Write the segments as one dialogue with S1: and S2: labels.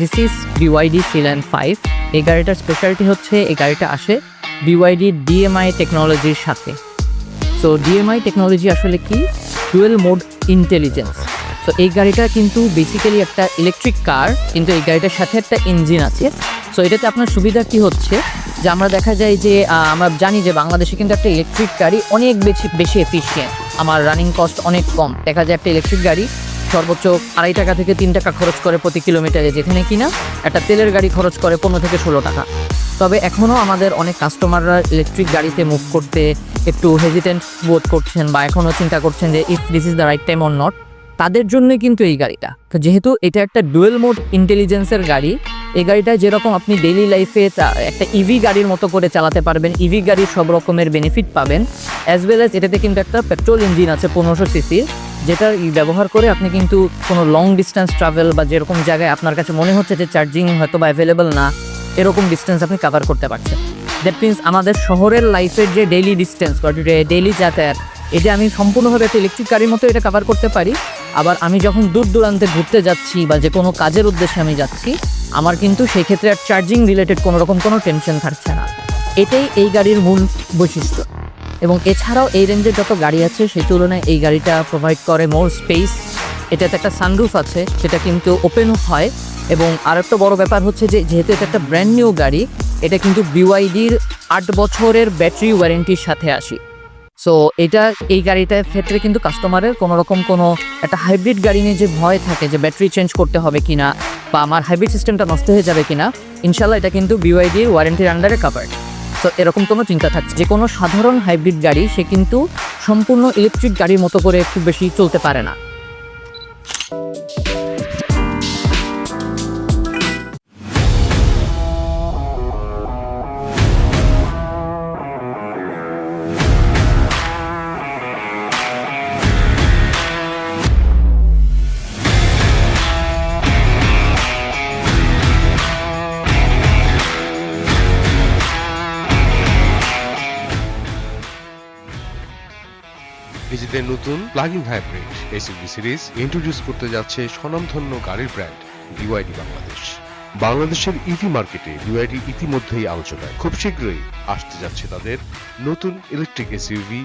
S1: This is BYD Sealand 5। এই গাড়িটার speciality হচ্ছে এই গাড়িটা আসে BYD DMI টেকনোলজির সাথে। সো DMI টেকনোলজি আসলে কি? Dual mode intelligence. সো এই গাড়িটা কিন্তু বেসিক্যালি একটা ইলেকট্রিক কার, কিন্তু এই গাড়িটার সাথে একটা ইঞ্জিন আছে। সো এটাতে আপনার সুবিধা কি হচ্ছে যে আমরা দেখা যায় যে আমরা জানি যে বাংলাদেশে কিন্তু একটা ইলেকট্রিক গাড়ি অনেক বেশি এফিশিয়েন্ট, আমার রানিং কস্ট অনেক কম। দেখা যায় একটা ইলেকট্রিক গাড়ি সর্বোচ্চ 2.5 টাকা থেকে 3 টাকা খরচ করে প্রতি কিলোমিটারে, যেখানে কিনা একটা তেলের গাড়ি খরচ করে 15 থেকে 16 টাকা। তবে এখনও আমাদের অনেক কাস্টমাররা ইলেকট্রিক গাড়িতে মুভ করতে একটু হেজিটেন্ট বোধ করছেন বা এখনও চিন্তা করছেন যে if this is the right time or not. তাদের জন্যই কিন্তু এই গাড়িটা। তো যেহেতু এটা একটা ডুয়েল মোড ইন্টেলিজেন্সের গাড়ি, এই গাড়িটা যেরকম আপনি ডেইলি লাইফে একটা ইভি গাড়ির মতো করে চালাতে পারবেন, ইভি গাড়ির সব রকমের বেনিফিট পাবেন, অ্যাজ ওয়েল অ্যাজ এটাতে কিন্তু একটা পেট্রোল ইঞ্জিন আছে 1500 সিসির, যেটা ব্যবহার করে আপনি কিন্তু কোনো লং ডিস্টেন্স ট্রাভেল বা যেরকম জায়গায় আপনার কাছে মনে হচ্ছে যে চার্জিং হয়তো বা অ্যাভেলেবল না, এরকম ডিস্টেন্স আপনি কাভার করতে পারছেন। দ্যাট মিনস আমাদের শহরের লাইফের যে ডেইলি ডিস্টেন্স বা ডেইলি যাতায়াত, এটা আমি সম্পূর্ণভাবে একটা ইলেকট্রিক গাড়ির মতো এটা কাভার করতে পারি। আবার আমি যখন দূর দূরান্তে ঘুরতে যাচ্ছি বা যে কোনো কাজের উদ্দেশ্যে আমি যাচ্ছি, আমার কিন্তু সেই ক্ষেত্রে আর চার্জিং রিলেটেড কোনো টেনশন থাকছে না। এটাই এই গাড়ির মূল বৈশিষ্ট্য। এবং এছাড়াও এই রেঞ্জের যত গাড়ি আছে সেই তুলনায় এই গাড়িটা প্রোভাইড করে মোর স্পেস। এটাতে একটা সানরুফ আছে, সেটা কিন্তু ওপেন হয়। এবং আরেকটা বড় ব্যাপার হচ্ছে যে যেহেতু এটা একটা ব্র্যান্ড নিউ গাড়ি, এটা কিন্তু BYDর 8 বছরের ব্যাটারি ওয়ারেন্টির সাথে আসে। সো এই গাড়িটার ক্ষেত্রে কিন্তু কাস্টমারের কোনো একটা হাইব্রিড গাড়ি নিয়ে যে ভয় থাকে যে ব্যাটারি চেঞ্জ করতে হবে কিনা বা আমার হাইব্রিড সিস্টেমটা নষ্ট হয়ে যাবে কিনা, ইনশাল্লাহ এটা কিন্তু BYDর ওয়ারেন্টির আন্ডারে কাভার্ড। সো এরকম কোনো চিন্তা থাকছে যে কোনো সাধারণ হাইব্রিড গাড়ি সে কিন্তু সম্পূর্ণ ইলেকট্রিক গাড়ির মতো করে খুব বেশি চলতে পারে না।
S2: নিজেদের নতুন plug-in hybrid SUV series introduce করতে যাচ্ছে স্বনামধন্য গাড়ির ব্র্যান্ড BYD বাংলাদেশ। বাংলাদেশের ইভি মার্কেটে BYD ইতিমধ্যেই আলোচনায়। খুব শীঘ্রই আসতে যাচ্ছে তাদের নতুন ইলেকট্রিক এসইউভি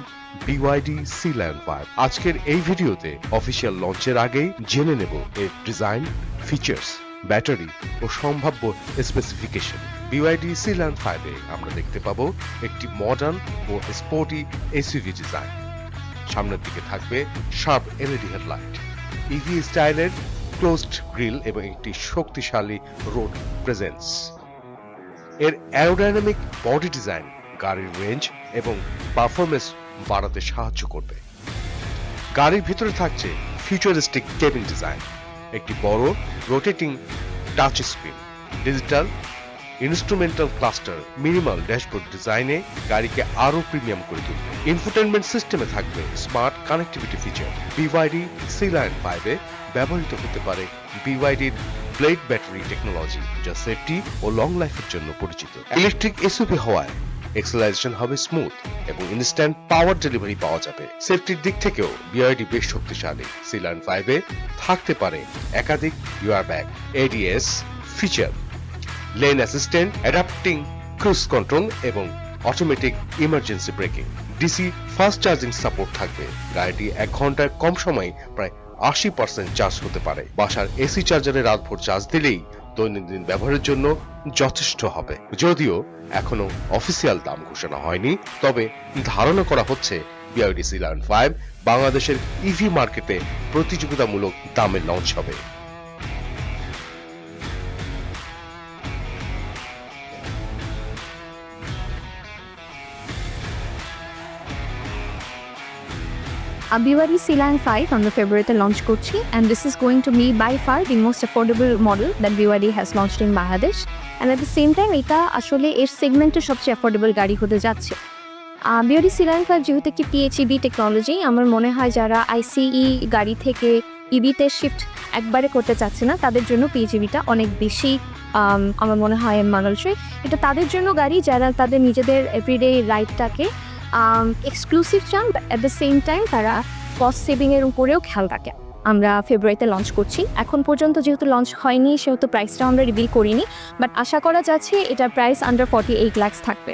S2: BYD Sealand 5। আজকের এই ভিডিওতে অফিসিয়াল লঞ্চের আগেই জেনে নেব এর ডিজাইন, ফিচার্স, ব্যাটারি ও সম্ভাব্য স্পেসিফিকেশন। BYD Sealand 5-এ আমরা দেখতে পাবো একটি মডার্ন ও স্পোর্টি এসইউভি ডিজাইন। সামনের দিকে থাকবে শার্প LED হেডলাইট, ইভি স্টাইলের ক্লোজড গ্রিল এবং একটি শক্তিশালী রোড প্রেজেন্স। এর অ্যারোডাইনামিক বডি ডিজাইন গাড়ির রেঞ্জ এবং পারফরমেন্স বাড়াতে সাহায্য করবে। গাড়ির ভিতরে থাকছে ফিউচারিস্টিক কেবিন ডিজাইন, একটি বড় rotating touch screen, digital instrumental cluster, minimal dashboard ডিজাইনে গাড়িকে আরো প্রিমিয়াম করে তুলবে। ইনফোটেনমেন্ট সিস্টেমে থাকবে smart connectivity feature. BYD Sealand 5-এ ব্যবহৃত হতে পারে BYDর ব্লেড ব্যাটারি টেকনোলজি, যা সেফটি ও লং লাইফের জন্য পরিচিত। ইলেকট্রিক এসইউভি হওয়ায় এক্সেলারেশন হবে স্মুথ এবং ইনস্ট্যান্ট পাওয়ার ডেলিভারি পাওয়া যাবে। সেফটির দিক থেকেও BYD বেশ শক্তিশালী। Sealand 5-এ থাকতে পারে একাধিক airbag, ADS feature, lane assistant, adapting cruise control এবং automatic emergency braking. DC fast charging support থাকবে। গাড়িটি 1 ঘন্টায় কম সময়ে প্রায় 80% চার্জ হতে পারে। বাসার এসি চার্জারে রাতভর চার্জ দিলেই দৈনন্দিন ব্যবহারের জন্য যথেষ্ট হবে। যদিও এখনো অফিসিয়াল দাম ঘোষণা হয়নি, তবে ধারণা করা হচ্ছে BYD Sealand 5 বাংলাদেশের ইভি মার্কেটে প্রতিযোগিতামূলক দামে লঞ্চ হবে।
S3: BYD Sealand 5 আমরা ফেব্রুয়ারিতে লঞ্চ করছি, and this is going to be by far the most affordable model that BYD has launched in Bangladesh, and at the same time এটা আসলে এর সেগমেন্টের সবচেয়ে অ্যাফোর্ডেবল গাড়ি হতে যাচ্ছে। BYD Sealand 5 যেহেতু একটি PHEV টেকনোলজি, আমার মনে হয় যারা ICE গাড়ি থেকে ইভিতে শিফট একবারে করতে চাচ্ছে না, তাদের জন্য PHEVটা অনেক বেশি আমার মনে হয় মানানসই। এটা তাদের জন্য গাড়ি যারা তাদের নিজেদের এভরিডে রাইডটাকে এক্সক্লুসিভ চান, but at the same time তারা কস্ট সেভিংয়ের উপরেও খেয়াল রাখে। আমরা ফেব্রুয়ারিতে লঞ্চ করছি। এখন পর্যন্ত যেহেতু লঞ্চ হয়নি সেহেতু প্রাইসটাও আমরা রিভিল করিনি, বাট আশা করা যাচ্ছে এটার প্রাইস আন্ডার 48 লাখস থাকবে।